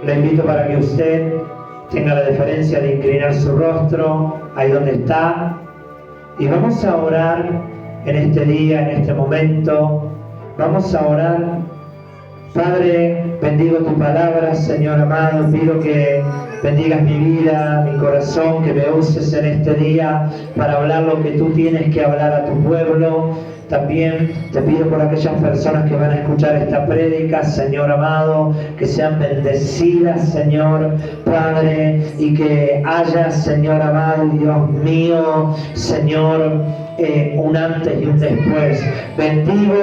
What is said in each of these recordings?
Le invito para que usted tenga la deferencia de inclinar su rostro ahí donde está. Y vamos a orar en este día, en este momento. Vamos a orar. Padre, bendigo tu palabra, Señor amado. Pido que bendigas mi vida, mi corazón, que me uses en este día para hablar lo que tú tienes que hablar a tu pueblo. También te pido por aquellas personas que van a escuchar esta prédica, Señor amado, que sean bendecidas, Señor Padre, y que haya, Señor amado, Dios mío, Señor, un antes y un después. Bendigo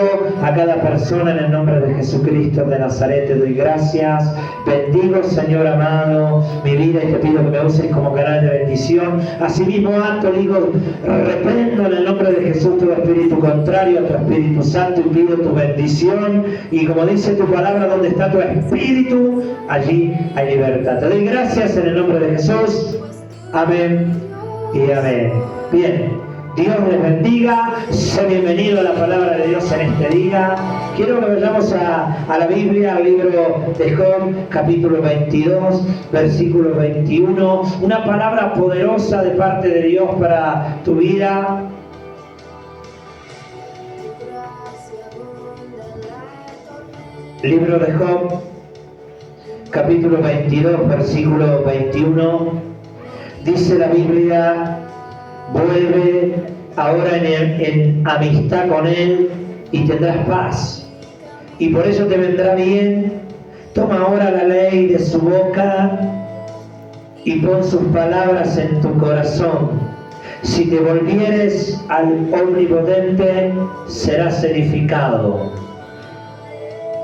a cada persona en el nombre de Jesucristo de Nazaret. Te doy gracias. Bendigo, Señor amado, mi vida, y te pido que me uses como canal de bendición. Asimismo, digo, reprendo en el nombre de Jesús todo espíritu contrario a tu Espíritu Santo y pido tu bendición. Y como dice tu palabra, donde está tu espíritu, allí hay libertad. Te doy gracias en el nombre de Jesús. Amén y amén. Bien. Dios les bendiga, sea bienvenido a la palabra de Dios en este día. Quiero que vayamos a la Biblia, al libro de Job, capítulo 22, versículo 21. Una palabra poderosa de parte de Dios para tu vida. Libro de Job, capítulo 22, versículo 21. Dice la Biblia: vuelve ahora en amistad con Él y tendrás paz, y por eso te vendrá bien. Toma ahora la ley de su boca y pon sus palabras en tu corazón. Si te volvieres al Omnipotente, serás edificado.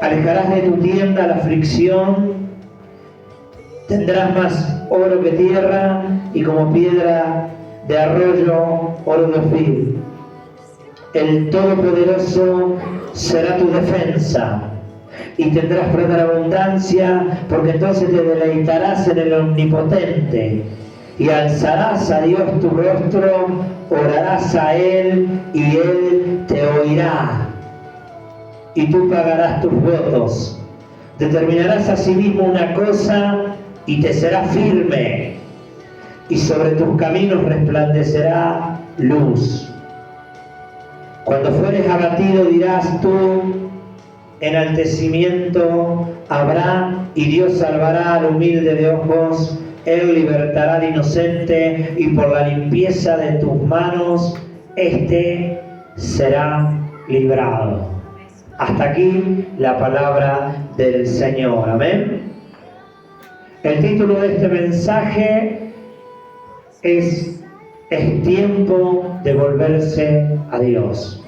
Alejarás de tu tienda la aflicción, tendrás más oro que tierra, y como piedra de arroyo, oro de Ofir. El Todopoderoso será tu defensa, y tendrás plata en abundancia, porque entonces te deleitarás en el Omnipotente, y alzarás a Dios tu rostro, orarás a Él, y Él te oirá, y tú pagarás tus votos. Determinarás asimismo una cosa, y te será firme, y sobre tus caminos resplandecerá luz. Cuando fueres abatido dirás tú: enaltecimiento habrá, y Dios salvará al humilde de ojos. Él libertará al inocente, y por la limpieza de tus manos éste será librado. Hasta aquí la palabra del Señor. Amén. El título de este mensaje es tiempo de volverse a Dios.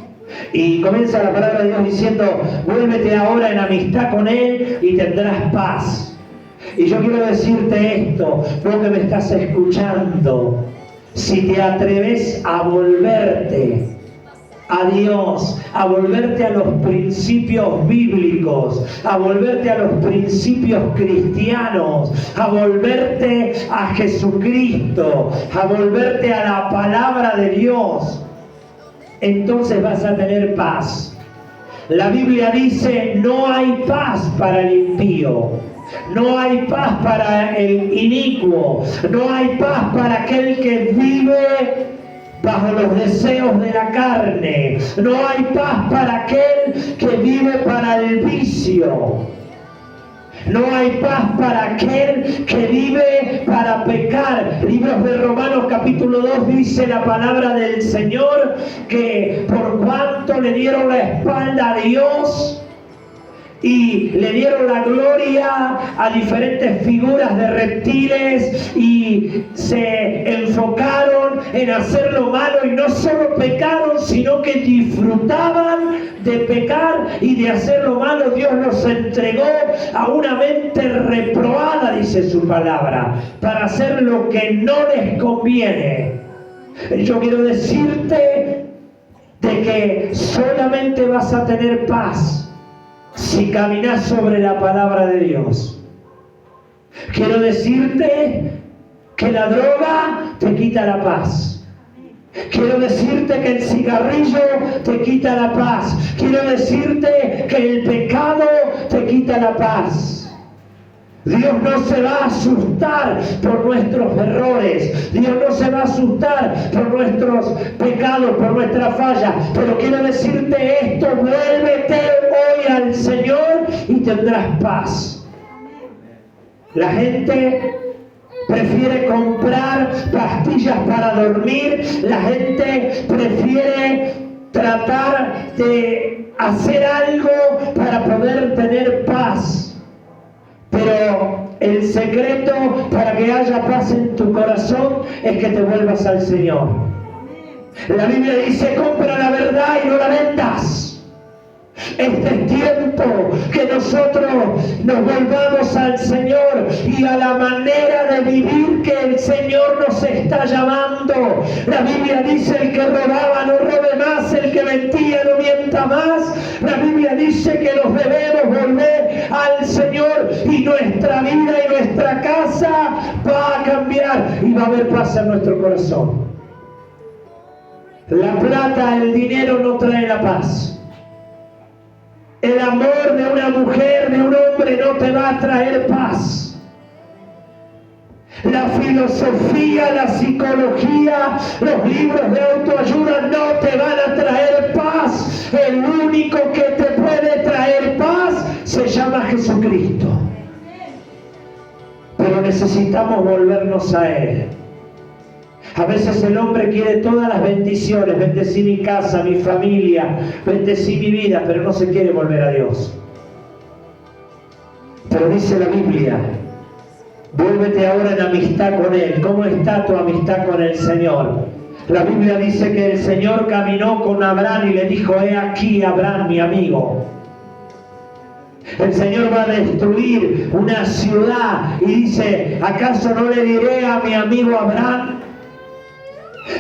Y comienza la palabra de Dios diciendo: vuélvete ahora en amistad con Él y tendrás paz. Y yo quiero decirte esto, vos que me estás escuchando, si te atreves a volverte a Dios, a volverte a los principios bíblicos, a volverte a los principios cristianos, a volverte a Jesucristo, a volverte a la palabra de Dios, entonces vas a tener paz. La Biblia dice: no hay paz para el impío, no hay paz para el inicuo, no hay paz para aquel que vive bajo los deseos de la carne, no hay paz para aquel que vive para el vicio, no hay paz para aquel que vive para pecar. Libros de Romanos capítulo 2 dice la palabra del Señor que por cuanto le dieron la espalda a Dios y le dieron la gloria a diferentes figuras de reptiles y se enfocaron en hacer lo malo, y no solo pecaron, sino que disfrutaban de pecar y de hacer lo malo, Dios los entregó a una mente reprobada, dice su palabra, para hacer lo que no les conviene. Yo quiero decirte de que solamente vas a tener paz si caminas sobre la palabra de Dios. Quiero decirte que la droga te quita la paz. Quiero decirte que el cigarrillo te quita la paz. Quiero decirte que el pecado te quita la paz. Dios no se va a asustar por nuestros errores. Dios no se va a asustar por nuestros pecados, por nuestra falla. Pero quiero decirte esto: vuélvete hoy al Señor y tendrás paz. La gente prefiere comprar pastillas para dormir. La gente prefiere tratar de hacer algo para poder tener paz. Pero el secreto para que haya paz en tu corazón es que te vuelvas al Señor. La Biblia dice: compra la verdad y no la vendas. Este es tiempo que nosotros nos volvamos al Señor y a la manera de vivir que el Señor nos está llamando. La Biblia dice: el que robaba no robe más, el que mentía no mienta más. La Biblia dice que nos debemos volver al Señor y nuestra vida y nuestra casa va a cambiar y va a haber paz en nuestro corazón. La plata, el dinero no trae la paz. El amor de una mujer, de un hombre, no te va a traer paz. La filosofía, la psicología, los libros de autoayuda no te van a traer paz. El único que te puede traer paz se llama Jesucristo. Pero necesitamos volvernos a Él. A veces el hombre quiere todas las bendiciones: bendecí mi casa, mi familia, bendecí mi vida, pero no se quiere volver a Dios. Pero dice la Biblia: vuélvete ahora en amistad con Él. ¿Cómo está tu amistad con el Señor? La Biblia dice que el Señor caminó con Abraham y le dijo: he aquí, Abraham, mi amigo. El Señor va a destruir una ciudad y dice: ¿acaso no le diré a mi amigo Abraham?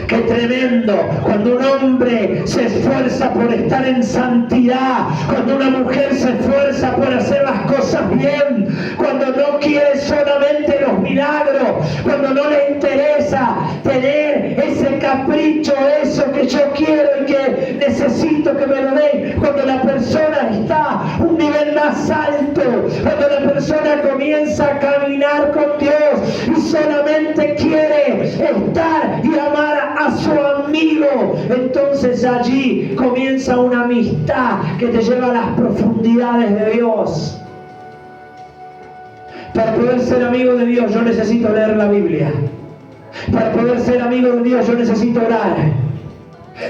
¡Qué tremendo! Cuando un hombre se esfuerza por estar en santidad, cuando una mujer se esfuerza por hacer las cosas bien, cuando no quiere solamente los milagros, cuando no le interesa tener ese capricho, eso que yo quiero y que necesito que me lo den, cuando la persona está un nivel más alto, cuando la persona comienza a caminar con Dios y solamente quiere estar y amar a su amigo, entonces allí comienza una amistad que te lleva a las profundidades de Dios. Para poder ser amigo de Dios yo necesito leer la Biblia. Para poder ser amigo de Dios yo necesito orar.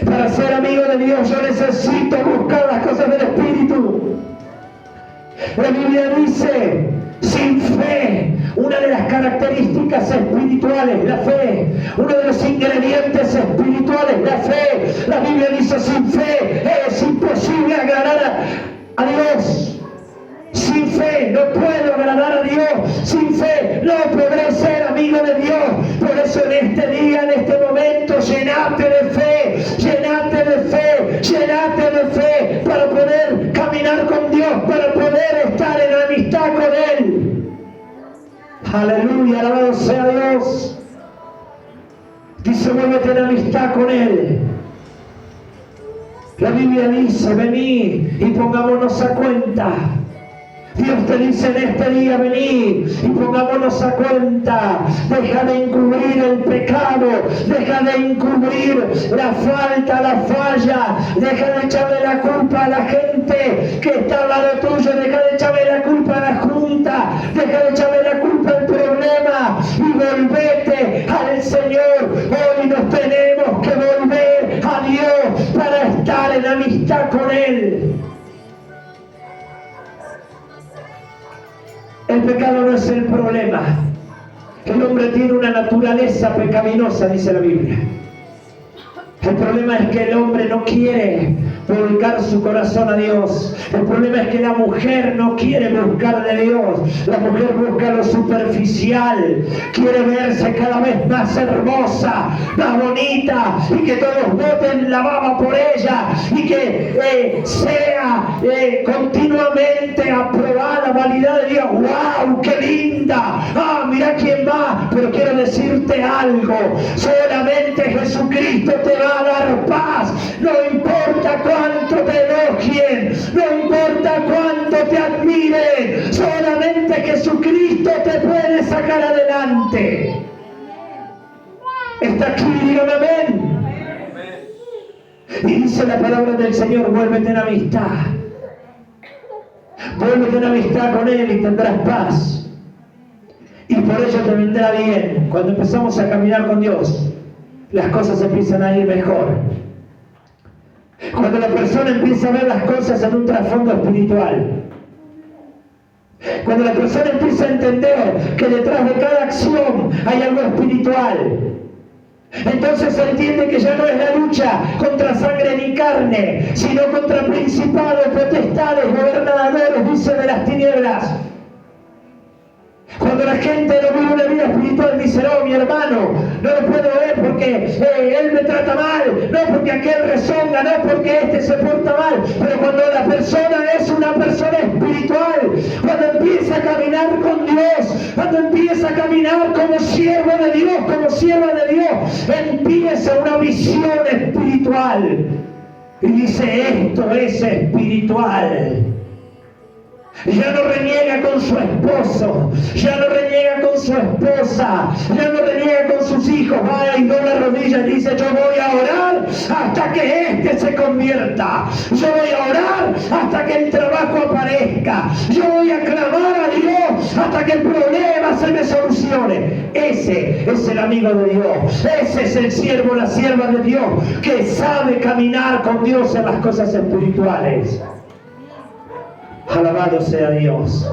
Para ser amigo de Dios yo necesito buscar las cosas del Espíritu. La Biblia dice: sin fe, una de las características espirituales, la fe, uno de los ingredientes espirituales, la fe. La Biblia dice: sin fe es imposible agradar a Dios. Sin fe no puedo agradar a Dios. Sin fe no podré ser amigo de Dios. Por eso en este día, en este momento, llenate de fe, llenate de fe, llenate de fe para poder caminar con Dios, para poder estar en amistad con Él. Aleluya, alabado sea Dios. Dice: vuélvete en amistad con Él. La Biblia dice: venid y pongámonos a cuenta. Dios te dice en este día: vení y pongámonos a cuenta. Deja de encubrir el pecado, deja de encubrir la falta, la falla, deja de echarle la culpa a la gente que está al lado tuyo, deja de echarle la culpa a la junta, deja de echarle la culpa al problema y volvete al Señor. Hoy nos tenemos que volver a Dios para estar en amistad con Él. El pecado no es el problema. El hombre tiene una naturaleza pecaminosa, dice la Biblia. El problema es que el hombre no quiere volcar su corazón a Dios. El problema es que la mujer no quiere buscar de Dios. La mujer busca lo superficial. Quiere verse cada vez más hermosa, más bonita, y que todos boten la baba por ella, y que sea continuamente aprobada, validada de Dios. ¡Wow! ¡Qué linda! ¡Ah, mira quién va! Pero quiero decirte algo: solamente Jesucristo te va a dar paz. No importa cuánto te elogien, no importa cuánto te admiren. Solamente Jesucristo te puede sacar adelante. Está aquí, dígame amén. Y dice la palabra del Señor, vuélvete en amistad. Vuélvete en amistad con Él y tendrás paz. Y por ello te vendrá bien. Cuando empezamos a caminar con Dios, las cosas empiezan a ir mejor. Cuando la persona empieza a ver las cosas en un trasfondo espiritual. Cuando la persona empieza a entender que detrás de cada acción hay algo espiritual. Entonces entiende que ya no es la lucha contra sangre ni carne, sino contra principados, potestades, gobernadores, dice, de las tinieblas. Cuando la gente no vive una vida espiritual, dice, no, mi hermano, no lo puedo ver porque él me trata mal, no porque aquel rezonga, no porque este se porta mal. Pero cuando la persona es una persona espiritual, cuando empieza a caminar con Dios, cuando empieza a caminar como siervo de Dios, como sierva de Dios, empieza una visión espiritual. Y dice, esto es espiritual. Ya no reniega con su esposo, ya no reniega con su esposa, ya no reniega con sus hijos, va y dobla rodillas y dice, yo voy a orar hasta que este se convierta, yo voy a orar hasta que el trabajo aparezca, yo voy a clamar a Dios hasta que el problema se me solucione. Ese es el amigo de Dios, ese es el siervo, la sierva de Dios, que sabe caminar con Dios en las cosas espirituales. Alabado sea Dios.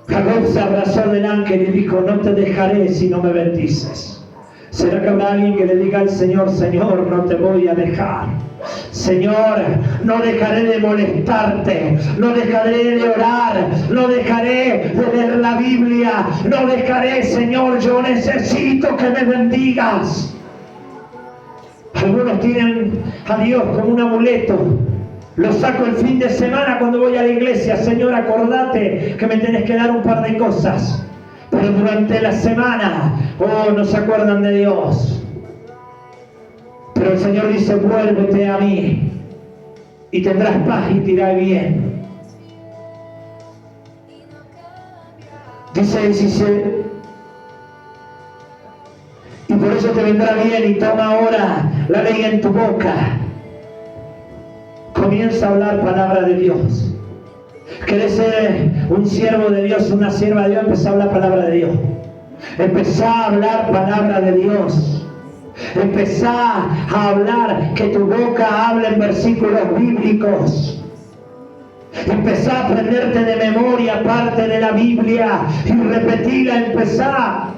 Jacob se abrazó del ángel y dijo, no te dejaré si no me bendices. ¿Será que habrá alguien que le diga al Señor, Señor, no te voy a dejar? Señor, no dejaré de molestarte, no dejaré de orar, no dejaré de leer la Biblia, no dejaré, Señor, yo necesito que me bendigas. Algunos tienen a Dios como un amuleto. Lo saco el fin de semana cuando voy a la iglesia. Señor, acordate que me tenés que dar un par de cosas. Pero durante la semana, no se acuerdan de Dios. Pero el Señor dice, vuélvete a mí y tendrás paz y te irá bien. Dice 17. Y por eso te vendrá bien, y toma ahora la ley en tu boca. Comienza a hablar palabra de Dios. ¿Querés ser un siervo de Dios, una sierva de Dios? Empezá a hablar palabra de Dios. Empezá a hablar palabra de Dios. Empezá a hablar, que tu boca hable en versículos bíblicos. Empezá a aprenderte de memoria parte de la Biblia y repetirla. Empezá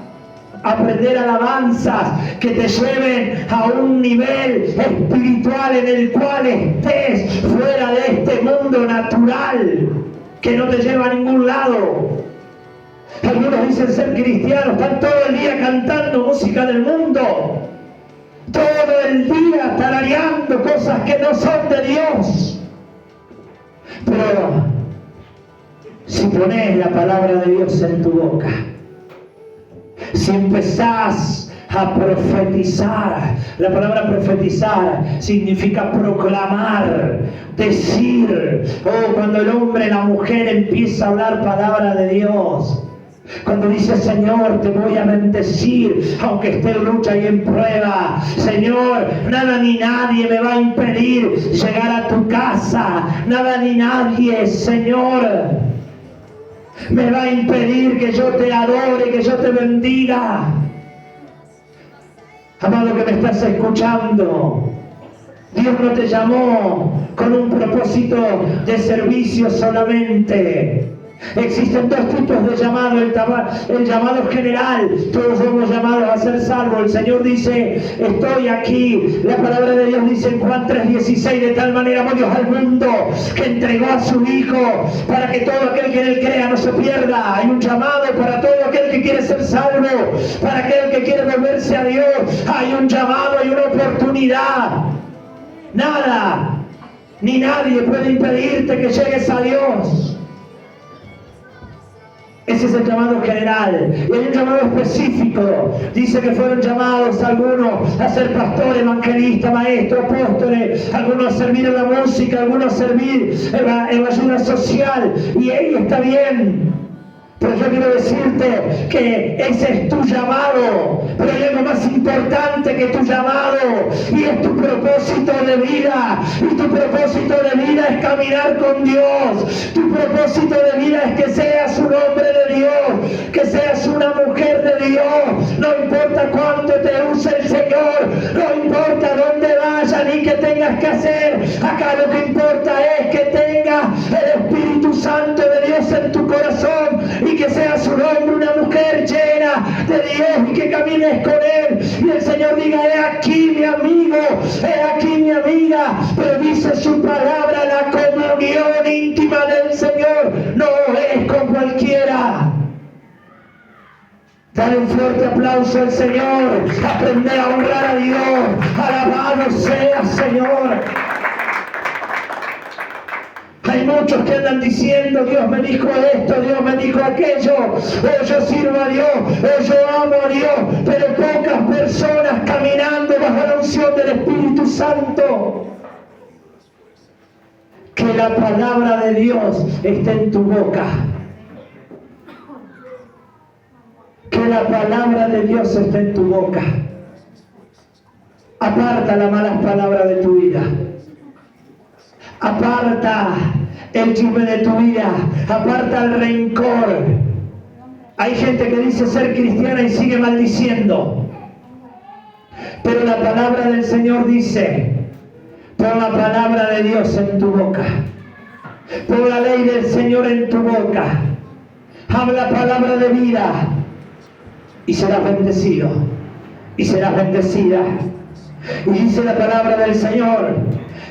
a aprender alabanzas que te lleven a un nivel espiritual en el cual estés fuera de este mundo natural que no te lleva a ningún lado. Algunos dicen ser cristianos, están todo el día cantando música del mundo, todo el día tarareando cosas que no son de Dios. Pero si pones la palabra de Dios en tu boca, si empezás a profetizar, la palabra profetizar significa proclamar, decir, cuando el hombre, la mujer empieza a hablar palabra de Dios, cuando dice, Señor, te voy a bendecir, aunque esté en lucha y en prueba. Señor, nada ni nadie me va a impedir llegar a tu casa. Nada ni nadie, Señor, me va a impedir que yo te adore, que yo te bendiga. Amado que me estás escuchando, Dios no te llamó con un propósito de servicio solamente. Existen dos tipos de llamado, el llamado general, todos somos llamados a ser salvos. El Señor dice, estoy aquí. La palabra de Dios dice en Juan 3:16, de tal manera amó Dios al mundo que entregó a su Hijo para que todo aquel que en Él crea no se pierda. Hay un llamado para todo aquel que quiere ser salvo, para aquel que quiere volverse a Dios. Hay un llamado, hay una oportunidad. Nada ni nadie puede impedirte que llegues a Dios. Ese es el llamado general. Y hay un llamado específico. Dice que fueron llamados algunos a ser pastores, evangelistas, maestros, apóstoles, algunos a servir en la música, algunos a servir en la ayuda social. Y ahí está bien. Pero yo quiero decirte que ese es tu llamado, pero hay algo más importante que tu llamado, y es tu propósito de vida. Y tu propósito de vida es caminar con Dios. Tu propósito de vida es que seas un hombre de Dios, que seas una mujer de Dios. No importa cuánto te use el Señor, no importa dónde vayas ni qué tengas que hacer. Acá lo que importa es que tengas el Espíritu Santo de Dios en tu corazón, y que seas un hombre, una mujer llena de Dios, y que camines con Él. Y el Señor diga: he aquí mi amigo, he aquí mi amiga. Pero dice su palabra, la comunión íntima del Señor no es con cualquiera. Dale un fuerte aplauso al Señor. Aprende a honrar a Dios. Alabado sea, Señor. Hay muchos que andan diciendo: Dios me dijo esto, Dios me dijo aquello, o yo sirvo a Dios, o yo amo a Dios, pero pocas personas caminando bajo la unción del Espíritu Santo. Que la palabra de Dios esté en tu boca. Que la palabra de Dios esté en tu boca. Aparta las malas palabras de tu vida. Aparta el chisme de tu vida. Aparta el rencor. Hay gente que dice ser cristiana y sigue maldiciendo. Pero la palabra del Señor dice: pon la palabra de Dios en tu boca. Pon la ley del Señor en tu boca. Habla palabra de vida. Y serás bendecido. Y serás bendecida. Y dice la palabra del Señor: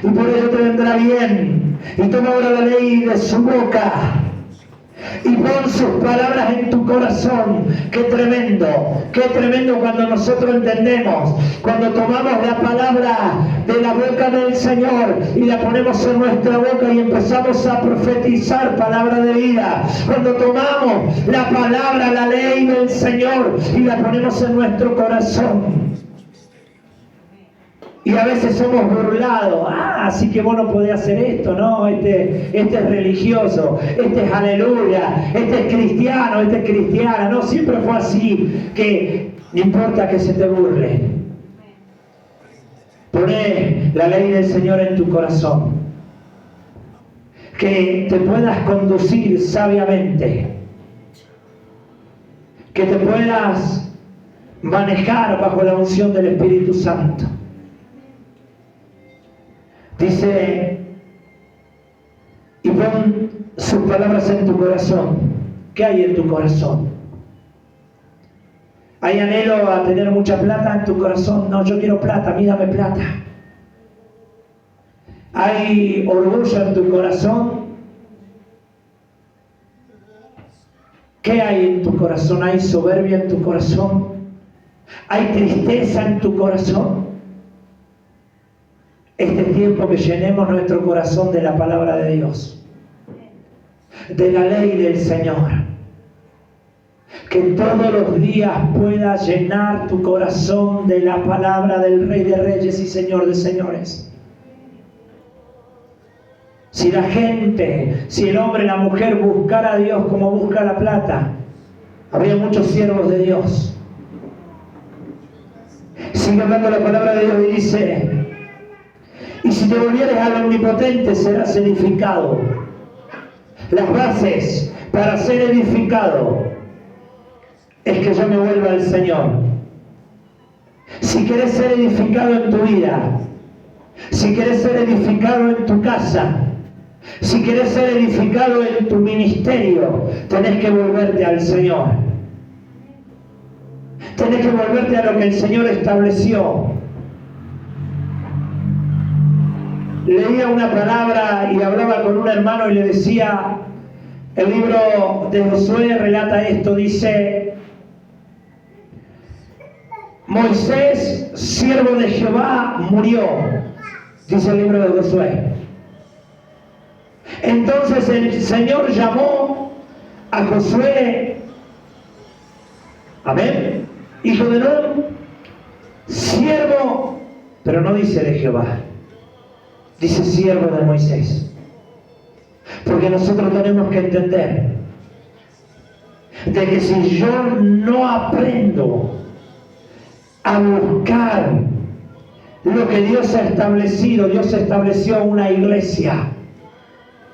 y por ello te vendrá bien. Y toma ahora la ley de su boca y pon sus palabras en tu corazón. Qué tremendo cuando nosotros entendemos, cuando tomamos la palabra de la boca del Señor y la ponemos en nuestra boca y empezamos a profetizar palabra de vida. Cuando tomamos la palabra, la ley del Señor, y la ponemos en nuestro corazón. Y a veces somos burlados: así que vos no podés hacer esto, ¿no? Este es religioso, este es aleluya, este es cristiano, este es cristiana. No, siempre fue así, que no importa que se te burle. Poné la ley del Señor en tu corazón. Que te puedas conducir sabiamente. Que te puedas manejar bajo la unción del Espíritu Santo. Dice: y pon sus palabras en tu corazón. ¿Qué hay en tu corazón? ¿Hay anhelo a tener mucha plata en tu corazón? No, yo quiero plata, a mí dame plata. ¿Hay orgullo en tu corazón? ¿Qué hay en tu corazón? ¿Hay soberbia en tu corazón? ¿Hay tristeza en tu corazón? Este tiempo que llenemos nuestro corazón de la palabra de Dios, de la ley del Señor. Que todos los días pueda llenar tu corazón de la palabra del Rey de Reyes y Señor de Señores. Si la gente, si el hombre y la mujer buscara a Dios como busca la plata, habría muchos siervos de Dios. Sigue hablando la palabra de Dios y dice: y si te volvieres al Omnipotente, serás edificado. Las bases para ser edificado es que yo me vuelva al Señor. Si quieres ser edificado en tu vida, si quieres ser edificado en tu casa, si quieres ser edificado en tu ministerio, tenés que volverte al Señor. Tenés que volverte a lo que el Señor estableció. Leía una palabra y hablaba con un hermano y le decía: el libro de Josué relata esto, dice: Moisés, siervo de Jehová, murió, dice el libro de Josué. Entonces el Señor llamó a Josué Amén. Hijo de Nun, siervo, pero no dice de Jehová, dice siervo de Moisés. Porque nosotros tenemos que entender de que si yo no aprendo a buscar lo que Dios ha establecido, Dios estableció una iglesia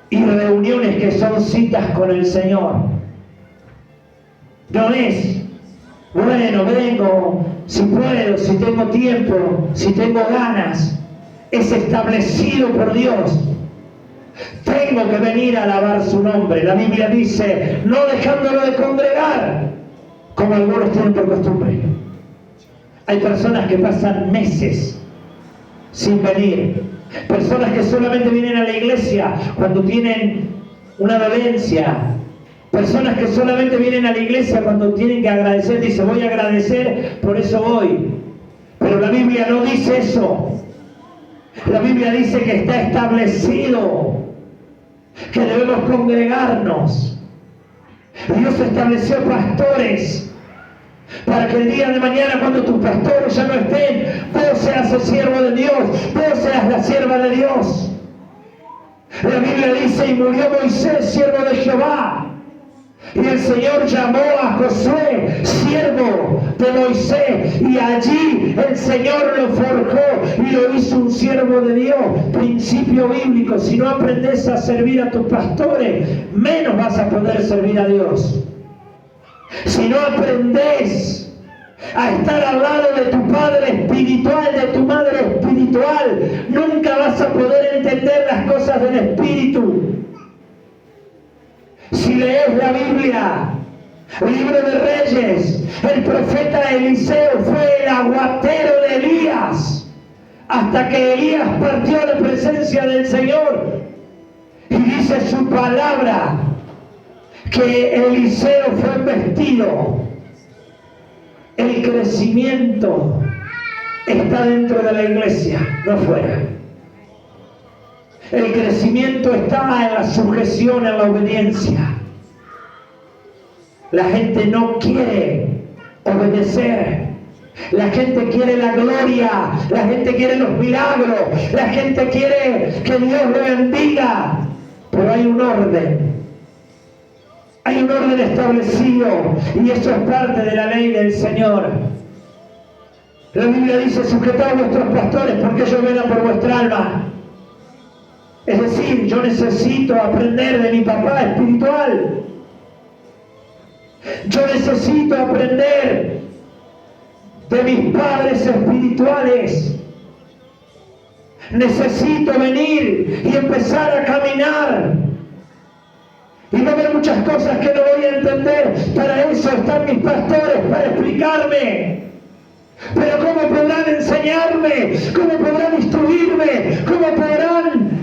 y reuniones que son citas con el Señor. No es, bueno, vengo, si puedo, si tengo tiempo, si tengo ganas. Es establecido por Dios. Tengo que venir a alabar su nombre. La Biblia dice, no dejándolo de congregar, como algunos tienen por costumbre. Hay personas que pasan meses sin venir. Personas que solamente vienen a la iglesia cuando tienen una dolencia. Personas que solamente vienen a la iglesia cuando tienen que agradecer. Dice, voy a agradecer, por eso voy. Pero la Biblia no dice eso. La Biblia dice que está establecido que debemos congregarnos. Dios estableció pastores para que el día de mañana, cuando tus pastores ya no estén, vos seas el siervo de Dios, vos seas la sierva de Dios. La Biblia dice, y murió Moisés, siervo de Jehová, y el Señor llamó a Josué, siervo de Moisés, y allí el Señor lo forjó y lo hizo un siervo de Dios. Principio bíblico: si no aprendes a servir a tus pastores, menos vas a poder servir a Dios. Si no aprendes a estar al lado de tu padre espiritual, de tu madre espiritual, nunca vas a poder entender las cosas del Espíritu. Si lees la Biblia, libro de Reyes, el profeta Eliseo fue el aguatero de Elías, hasta que Elías partió a la presencia del Señor. Y dice su palabra que Eliseo fue vestido. El crecimiento está dentro de la iglesia, no fuera. El crecimiento está en la sujeción, en la obediencia. La gente no quiere obedecer. La gente quiere la gloria. La gente quiere los milagros. La gente quiere que Dios le bendiga. Pero hay un orden. Hay un orden establecido. Y eso es parte de la ley del Señor. La Biblia dice, sujetad a vuestros pastores porque ellos velan por vuestra alma. Es decir, yo necesito aprender de mi papá espiritual. Yo necesito aprender de mis padres espirituales. Necesito venir y empezar a caminar. Y va a haber muchas cosas que no voy a entender. Para eso están mis pastores, para explicarme. Pero ¿cómo podrán enseñarme? ¿Cómo podrán instruirme? ¿Cómo podrán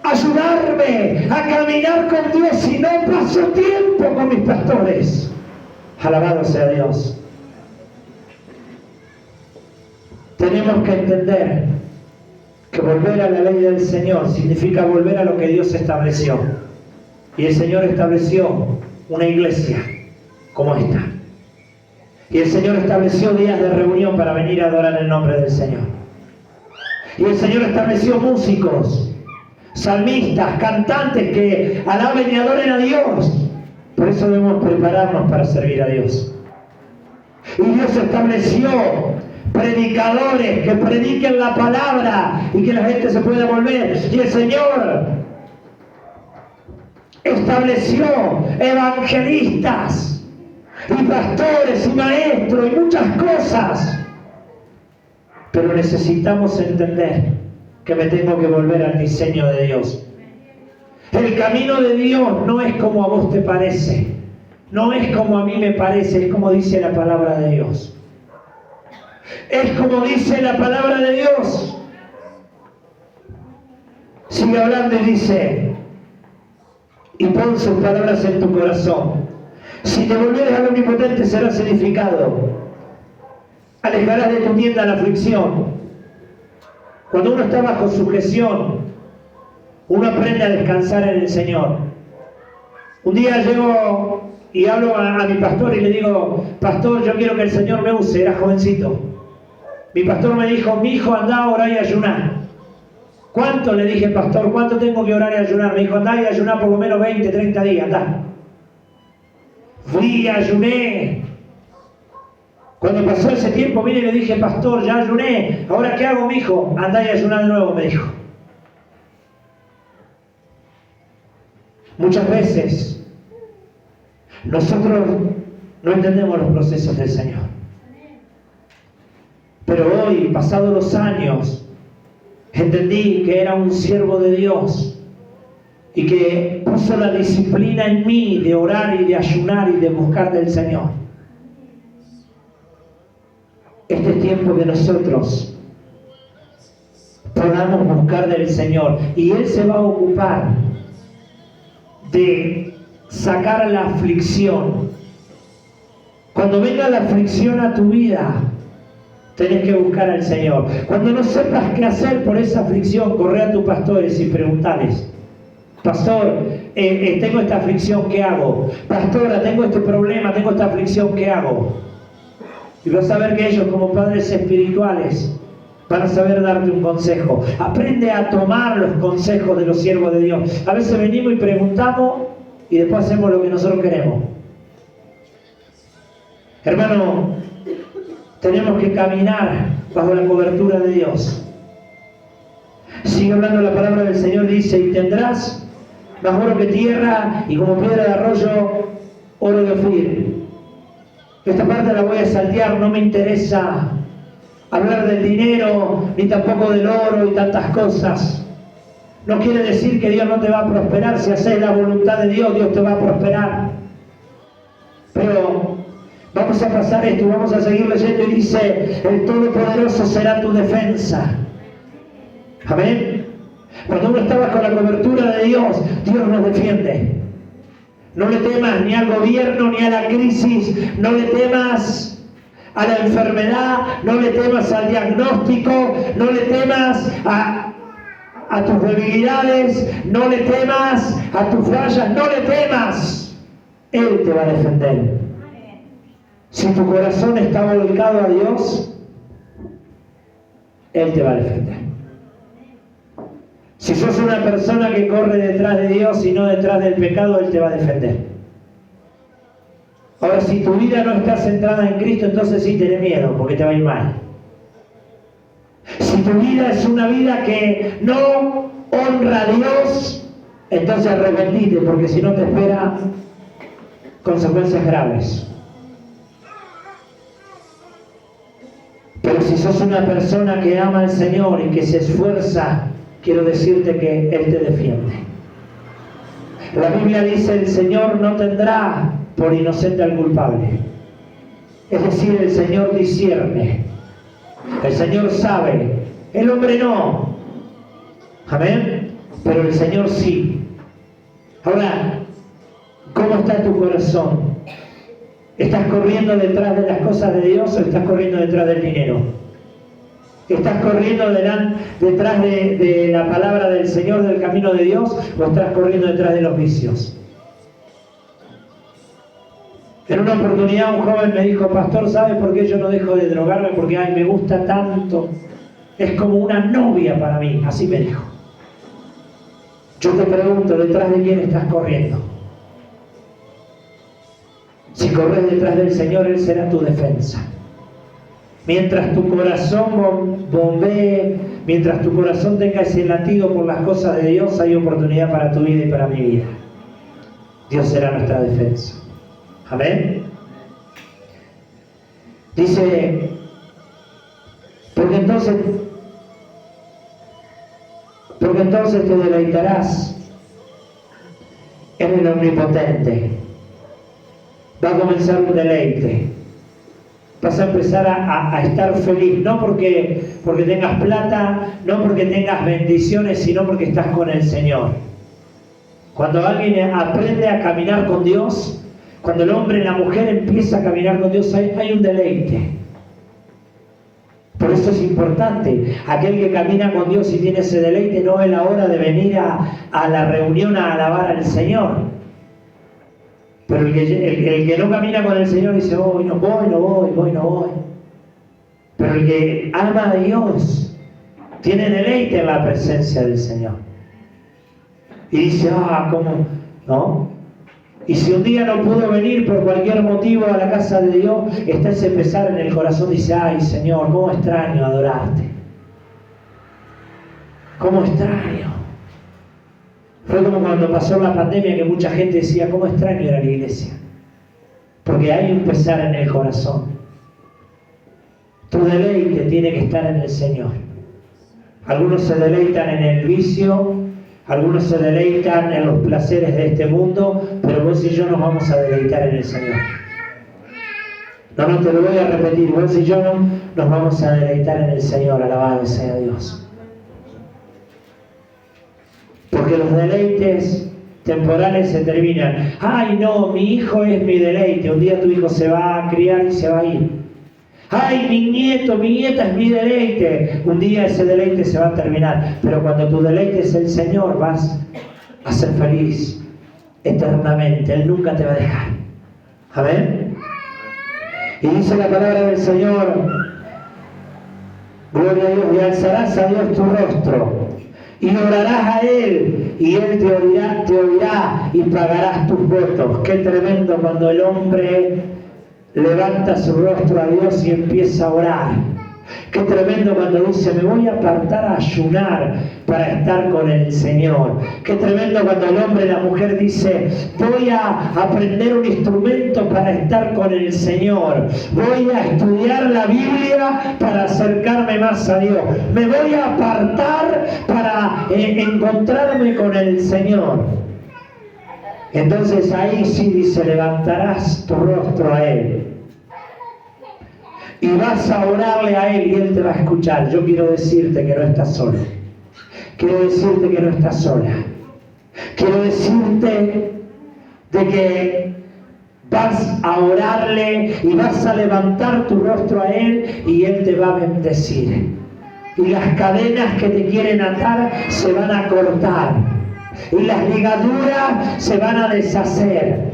ayudarme a caminar con Dios si no paso tiempo con mis pastores? Alabado sea Dios. Tenemos que entender que volver a la ley del Señor significa volver a lo que Dios estableció. Y el Señor estableció una iglesia como esta. Y el Señor estableció días de reunión para venir a adorar el nombre del Señor. Y el Señor estableció músicos, salmistas, cantantes que alaben y adoren a Dios. Por eso debemos prepararnos para servir a Dios. Y Dios estableció predicadores que prediquen la palabra y que la gente se pueda volver. Y el Señor estableció evangelistas y pastores y maestros y muchas cosas. Pero necesitamos entender que me tengo que volver al diseño de Dios. El camino de Dios no es como a vos te parece, no es como a mí me parece, es como dice la palabra de Dios. Es como dice la palabra de Dios. Sigue hablando y dice, y pon sus palabras en tu corazón. Si te volvieres al Omnipotente serás edificado. Alejarás de tu tienda la aflicción. Cuando uno está bajo sujeción, uno aprende a descansar en el Señor. Un día llego y hablo a mi pastor y le digo, pastor, yo quiero que el Señor me use, era jovencito. Mi pastor me dijo, mi hijo, andá a orar y ayunar. ¿Cuánto? Le dije, pastor, ¿cuánto tengo que orar y ayunar? Me dijo, andá y ayunar por lo menos 20, 30 días, andá. Fui y ayuné. Cuando pasó ese tiempo, vine y le dije, pastor, ya ayuné, ¿ahora qué hago, mi hijo? Andá y ayuná de nuevo, me dijo. Muchas veces nosotros no entendemos los procesos del Señor. Pero hoy, pasados los años, entendí que era un siervo de Dios y que puso la disciplina en mí de orar y de ayunar y de buscar del Señor. Este es tiempo que nosotros podamos buscar del Señor y Él se va a ocupar de sacar la aflicción. Cuando venga la aflicción a tu vida, tenés que buscar al Señor. Cuando no sepas qué hacer por esa aflicción, corre a tus pastores y preguntales, pastor, tengo esta aflicción, ¿qué hago? Pastora, tengo este problema, tengo esta aflicción, ¿qué hago? Y vas a ver que ellos, como padres espirituales, van a saber darte un consejo. Aprende a tomar los consejos de los siervos de Dios. A veces venimos y preguntamos y después hacemos lo que nosotros queremos. Hermano, tenemos que caminar bajo la cobertura de Dios. Sigue hablando la palabra del Señor, dice, y tendrás más oro que tierra y como piedra de arroyo, oro de Ofir. Esta parte la voy a saltear, no me interesa hablar del dinero, ni tampoco del oro y tantas cosas. No quiere decir que Dios no te va a prosperar. Si haces la voluntad de Dios, Dios te va a prosperar. Pero vamos a pasar esto, vamos a seguir leyendo y dice, el Todopoderoso será tu defensa. Amén. Cuando uno está bajo la cobertura de Dios, Dios nos defiende. No le temas ni al gobierno ni a la crisis, no le temas a la enfermedad, no le temas al diagnóstico, no le temas a tus debilidades, no le temas a tus fallas, no le temas. Él te va a defender. Si tu corazón está volcado a Dios, Él te va a defender. Si sos una persona que corre detrás de Dios y no detrás del pecado, Él te va a defender. Ahora, si tu vida no está centrada en Cristo, entonces sí tenés miedo, porque te va a ir mal. Si tu vida es una vida que no honra a Dios, entonces arrepentite, porque si no te espera consecuencias graves. Pero si sos una persona que ama al Señor y que se esfuerza, quiero decirte que Él te defiende. La Biblia dice, el Señor no tendrá por inocente al culpable. Es decir, el Señor discierne. El Señor sabe. El hombre no. Amén. Pero el Señor sí. Ahora, ¿cómo está tu corazón? ¿Estás corriendo detrás de las cosas de Dios o estás corriendo detrás del dinero? ¿Estás corriendo detrás de la palabra del Señor, del camino de Dios, o estás corriendo detrás de los vicios? En una oportunidad un joven me dijo, pastor, ¿sabe por qué yo no dejo de drogarme? Porque me gusta tanto. Es como una novia para mí, así me dijo. Yo te pregunto, ¿detrás de quién estás corriendo? Si corres detrás del Señor, Él será tu defensa. Mientras tu corazón bombee, mientras tu corazón tenga ese latido por las cosas de Dios, hay oportunidad para tu vida y para mi vida. Dios será nuestra defensa. Amén. Dice, porque entonces te deleitarás en el Omnipotente. Va a comenzar un deleite. Vas a empezar a estar feliz, no porque tengas plata, no porque tengas bendiciones, sino porque estás con el Señor. Cuando alguien aprende a caminar con Dios, cuando el hombre y la mujer empieza a caminar con Dios, hay un deleite. Por eso es importante, aquel que camina con Dios y tiene ese deleite, no es la hora de venir a la reunión a alabar al Señor. Pero el que no camina con el Señor dice, voy, no voy. Pero el que ama a Dios tiene deleite en la presencia del Señor. Y dice, ¿cómo? ¿No? Y si un día no pudo venir por cualquier motivo a la casa de Dios, está ese pesar en el corazón, dice, ay Señor, cómo extraño adorarte. Cómo extraño. Fue como cuando pasó la pandemia que mucha gente decía, cómo extraño ir a la iglesia. Porque hay un pesar en el corazón. Tu deleite tiene que estar en el Señor. Algunos se deleitan en el vicio, algunos se deleitan en los placeres de este mundo, pero vos y yo nos vamos a deleitar en el Señor. No te lo voy a repetir, vos y yo nos vamos a deleitar en el Señor, alabado sea Dios. Porque los deleites temporales se terminan. Ay no, mi hijo es mi deleite, un día tu hijo se va a criar y se va a ir. Ay, mi nieto, mi nieta es mi deleite. Un día ese deleite se va a terminar. Pero cuando tu deleite es el Señor, vas a ser feliz eternamente. Él nunca te va a dejar. Amén. Y dice la palabra del Señor, gloria a Dios, y alzarás a Dios tu rostro, y orarás a Él, y Él te oirá y pagarás tus votos. Qué tremendo cuando el hombre levanta su rostro a Dios y empieza a orar. Qué tremendo cuando dice, me voy a apartar a ayunar para estar con el Señor. Qué tremendo cuando el hombre y la mujer dice, voy a aprender un instrumento para estar con el Señor. Voy a estudiar la Biblia para acercarme más a Dios. Me voy a apartar para encontrarme con el Señor. Entonces ahí sí dice, levantarás tu rostro a Él. Y vas a orarle a Él y Él te va a escuchar. Yo quiero decirte que no estás solo. Quiero decirte que no estás sola. Quiero decirte de que vas a orarle y vas a levantar tu rostro a Él y Él te va a bendecir. Y las cadenas que te quieren atar se van a cortar. Y las ligaduras se van a deshacer.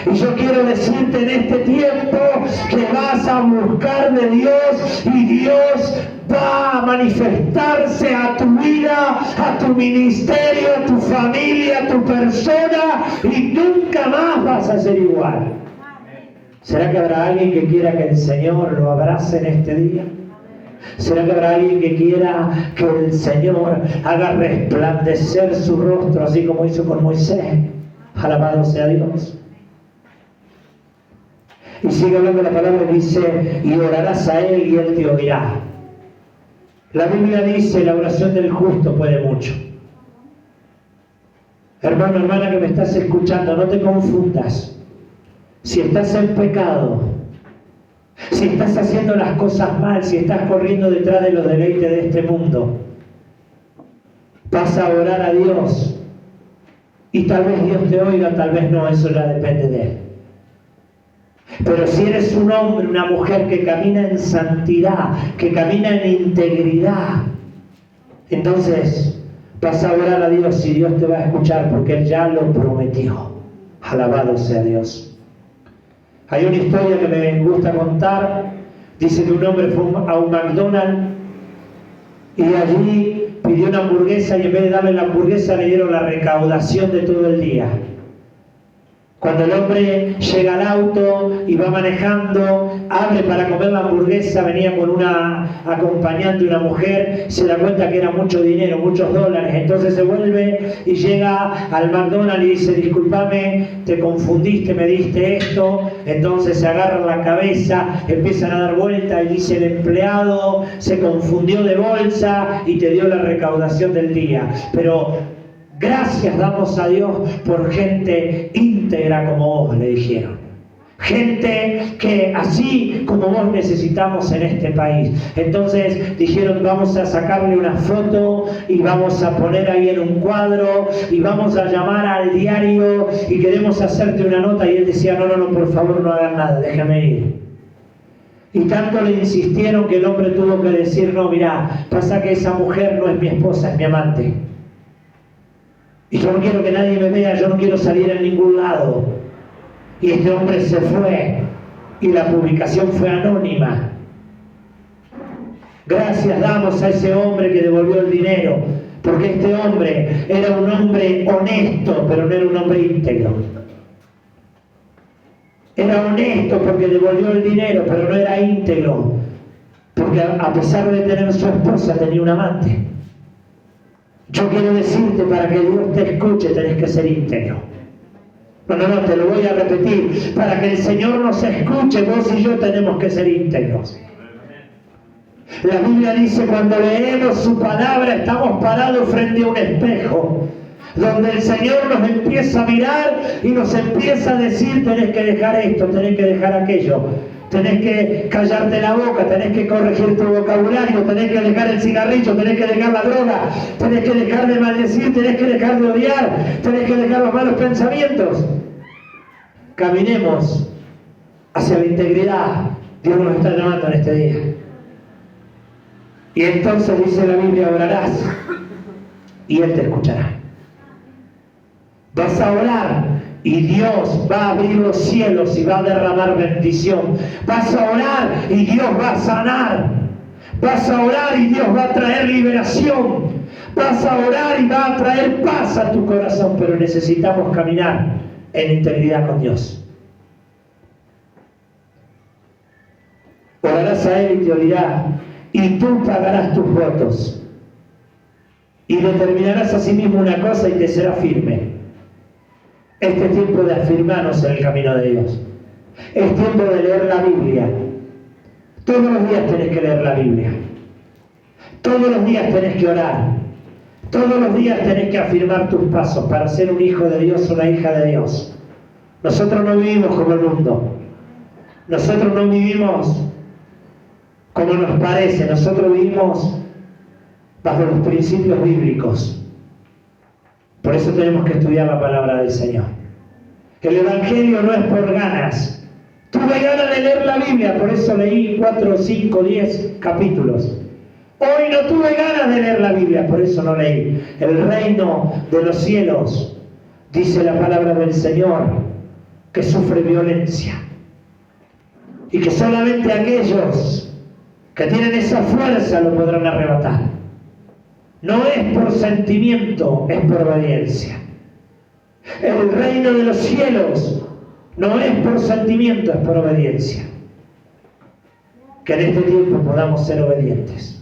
Y yo quiero decirte en este tiempo que vas a buscar de Dios y Dios va a manifestarse a tu vida, a tu ministerio, a tu familia, a tu persona y nunca más vas a ser igual. ¿Será que habrá alguien que quiera que el Señor lo abrace en este día? ¿Será que habrá alguien que quiera que el Señor haga resplandecer su rostro así como hizo con Moisés? Alabado sea Dios. Y sigue hablando la palabra y dice, y orarás a Él y Él te oirá. La Biblia dice, la oración del justo puede mucho. Hermano, hermana que me estás escuchando, no te confundas. Si estás en pecado, si estás haciendo las cosas mal, si estás corriendo detrás de los deleites de este mundo, vas a orar a Dios y tal vez Dios te oiga, tal vez no, eso ya depende de Él. Pero si eres un hombre, una mujer que camina en santidad, que camina en integridad, entonces vas a orar a Dios y Dios te va a escuchar porque Él ya lo prometió. Alabado sea Dios. Hay una historia que me gusta contar. Dice que un hombre fue a un McDonald's y allí pidió una hamburguesa y en vez de darle la hamburguesa le dieron la recaudación de todo el día. Cuando el hombre llega al auto y va manejando, abre para comer la hamburguesa, venía con una acompañante, una mujer, se da cuenta que era mucho dinero, muchos dólares, entonces se vuelve y llega al McDonald's y dice, discúlpame, te confundiste, me diste esto, entonces se agarran la cabeza, empiezan a dar vuelta y dice, el empleado se confundió de bolsa y te dio la recaudación del día, pero gracias damos a Dios por gente íntegra como vos, le dijeron. Gente que así como vos necesitamos en este país. Entonces dijeron, vamos a sacarle una foto y vamos a poner ahí en un cuadro y vamos a llamar al diario y queremos hacerte una nota. Y él decía, no, por favor no hagan nada, déjame ir. Y tanto le insistieron que el hombre tuvo que decir, no, mirá, pasa que esa mujer no es mi esposa, es mi amante. Y yo no quiero que nadie me vea, yo no quiero salir en ningún lado. Y este hombre se fue y la publicación fue anónima. Gracias damos a ese hombre que devolvió el dinero, porque este hombre era un hombre honesto, pero no era un hombre íntegro. Era honesto porque devolvió el dinero, pero no era íntegro, porque a pesar de tener su esposa, tenía un amante. Yo quiero decirte, para que Dios te escuche, tenés que ser íntegro. No, te lo voy a repetir. Para que el Señor nos escuche, vos y yo tenemos que ser íntegros. La Biblia dice, cuando leemos su palabra, estamos parados frente a un espejo, donde el Señor nos empieza a mirar y nos empieza a decir, tenés que dejar esto, tenés que dejar aquello, tenés que callarte la boca, tenés que corregir tu vocabulario, tenés que dejar el cigarrillo, tenés que dejar la droga, tenés que dejar de maldecir, tenés que dejar de odiar, tenés que dejar los malos pensamientos. Caminemos hacia la integridad. Dios nos está llamando en este día. Y entonces dice la Biblia, orarás y Él te escuchará. Vas a orar y Dios va a abrir los cielos y va a derramar bendición. Vas a orar y Dios va a sanar. Vas a orar y Dios va a traer liberación. Vas a orar y va a traer paz a tu corazón. Pero necesitamos caminar en integridad con Dios. Orarás a Él y te oirá, y tú pagarás tus votos. Y determinarás a sí mismo una cosa y te será firme. Este es tiempo de afirmarnos en el camino de Dios. Es tiempo de leer la Biblia. Todos los días tenés que leer la Biblia. Todos los días tenés que orar. Todos los días tenés que afirmar tus pasos para ser un hijo de Dios o una hija de Dios. Nosotros no vivimos como el mundo. Nosotros no vivimos como nos parece. Nosotros vivimos bajo los principios bíblicos. Por eso tenemos que estudiar la palabra del Señor. El Evangelio no es por ganas. Tuve ganas de leer la Biblia, por eso leí 4, 5, 10 capítulos. Hoy no tuve ganas de leer la Biblia, por eso no leí. El reino de los cielos, dice la palabra del Señor, que sufre violencia. Y que solamente aquellos que tienen esa fuerza lo podrán arrebatar. No es por sentimiento, es por obediencia. El reino de los cielos no es por sentimiento, es por obediencia. Que en este tiempo podamos ser obedientes.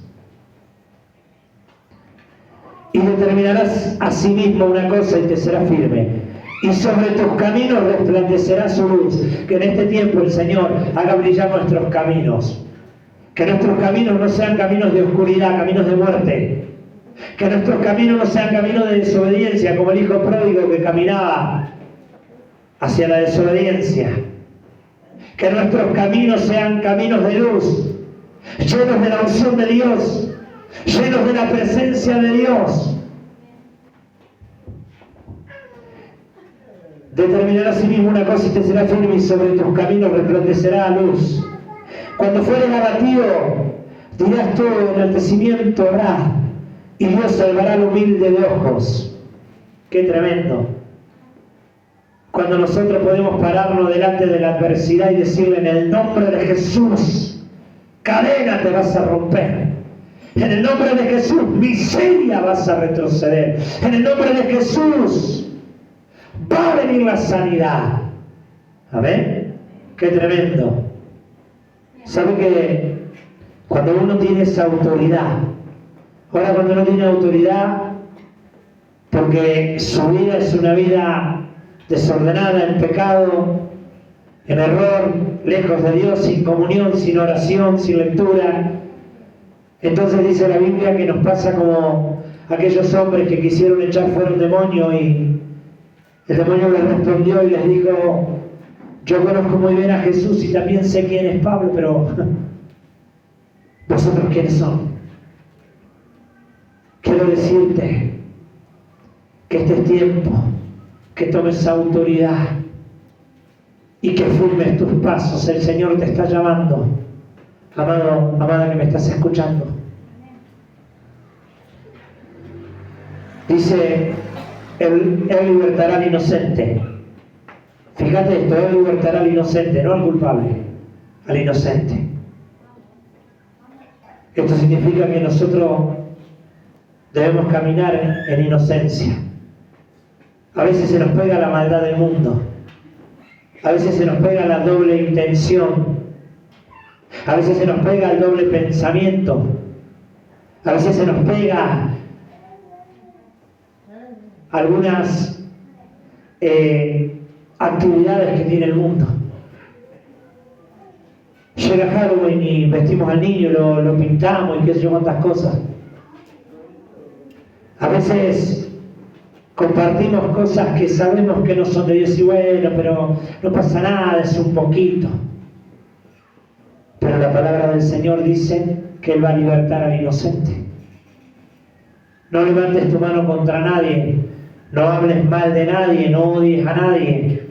Y determinarás a sí mismo una cosa y te será firme. Y sobre tus caminos resplandecerá su luz. Que en este tiempo el Señor haga brillar nuestros caminos. Que nuestros caminos no sean caminos de oscuridad, caminos de muerte. Que nuestros caminos no sean caminos de desobediencia, como el hijo pródigo que caminaba hacia la desobediencia. Que nuestros caminos sean caminos de luz, llenos de la unción de Dios, llenos de la presencia de Dios. Determinará a sí mismo una cosa y te será firme, y sobre tus caminos resplandecerá la luz. Cuando fueres abatido, dirás todo enaltecimiento habrá, y Dios salvará al humilde de ojos. ¡Qué tremendo! Cuando nosotros podemos pararnos delante de la adversidad y decirle, en el nombre de Jesús, cadena te vas a romper. En el nombre de Jesús, miseria vas a retroceder. En el nombre de Jesús, va a venir la sanidad. ¿Amén? ¡Qué tremendo! ¿Sabe que cuando uno tiene esa autoridad, ahora cuando uno tiene autoridad, porque su vida es una vida desordenada, en pecado, en error, lejos de Dios, sin comunión, sin oración, sin lectura, entonces dice la Biblia que nos pasa como aquellos hombres que quisieron echar fuera un demonio y el demonio les respondió y les dijo, yo conozco muy bien a Jesús y también sé quién es Pablo, pero ¿vosotros quiénes son? Quiero decirte que este es tiempo que tomes autoridad y que firmes tus pasos. El Señor te está llamando. Amado, amada que me estás escuchando. Dice, Él libertará al inocente. Fíjate esto, Él libertará al inocente, no al culpable, al inocente. Esto significa que nosotros debemos caminar en inocencia. A veces se nos pega la maldad del mundo. A veces se nos pega la doble intención. A veces se nos pega el doble pensamiento. A veces se nos pega algunas actividades que tiene el mundo. Llega Halloween y vestimos al niño, lo pintamos y qué sé yo cuántas cosas. A veces compartimos cosas que sabemos que no son de Dios y bueno, pero no pasa nada, es un poquito. Pero la palabra del Señor dice que Él va a libertar al inocente. No levantes tu mano contra nadie, no hables mal de nadie, no odies a nadie.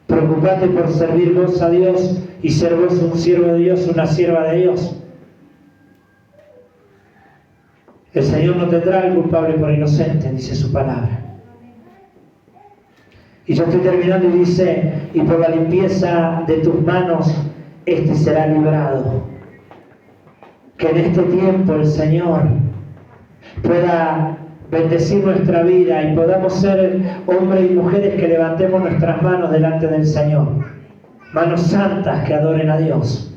Preocupate por servir vos a Dios y ser vos un siervo de Dios, una sierva de Dios. El Señor no tendrá al culpable por inocente, dice su palabra. Y yo estoy terminando y dice, y por la limpieza de tus manos, este será librado. Que en este tiempo el Señor pueda bendecir nuestra vida y podamos ser hombres y mujeres que levantemos nuestras manos delante del Señor. Manos santas que adoren a Dios.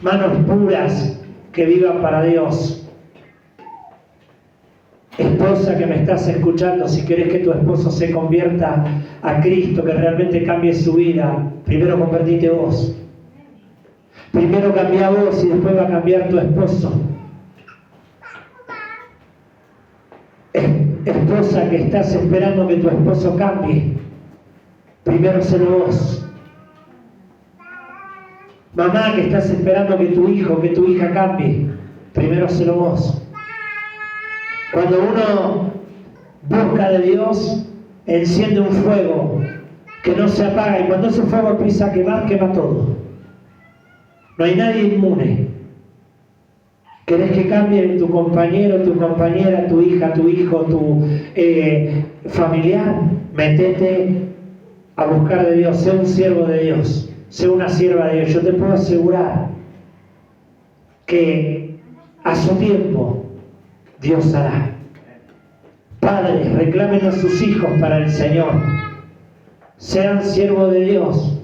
Manos puras que vivan para Dios. Esposa que me estás escuchando, si querés que tu esposo se convierta a Cristo, que realmente cambie su vida, primero convertite vos. Primero cambia vos y después va a cambiar tu esposo. Esposa que estás esperando que tu esposo cambie, primero sélo vos. Mamá que estás esperando que tu hijo, que tu hija cambie, primero sélo vos. Cuando uno busca de Dios, enciende un fuego que no se apaga, y cuando ese fuego empieza a quemar, quema todo. No hay nadie inmune. ¿Querés que cambie tu compañero, tu compañera, tu hija, tu hijo, tu familiar? Métete a buscar de Dios, sé un siervo de Dios, sé una sierva de Dios. Yo te puedo asegurar que a su tiempo Dios hará. Padres, reclamen a sus hijos para el Señor. Sean siervos de Dios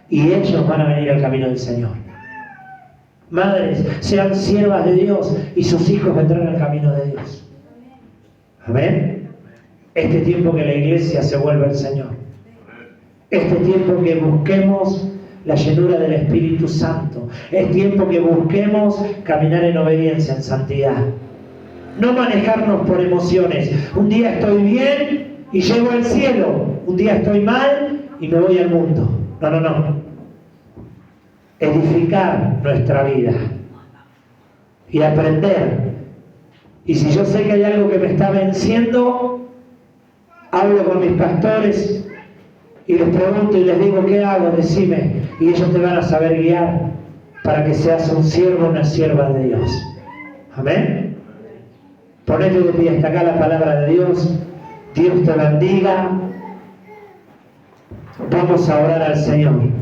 y ellos van a venir al camino del Señor. Madres, sean siervas de Dios y sus hijos vendrán al camino de Dios. Amén. Este tiempo que la iglesia se vuelva al Señor. Este tiempo que busquemos la llenura del Espíritu Santo. Es tiempo que busquemos caminar en obediencia, en santidad. No manejarnos por emociones. Un día estoy bien y llego al cielo. Un día estoy mal y me voy al mundo. No. Edificar nuestra vida y aprender. Y si yo sé que hay algo que me está venciendo, hablo con mis pastores y les pregunto y les digo, ¿qué hago? Decime. Y ellos te van a saber guiar para que seas un siervo o una sierva de Dios. Amén. Ponete de pie, hasta acá la palabra de Dios. Dios te bendiga. Vamos a orar al Señor.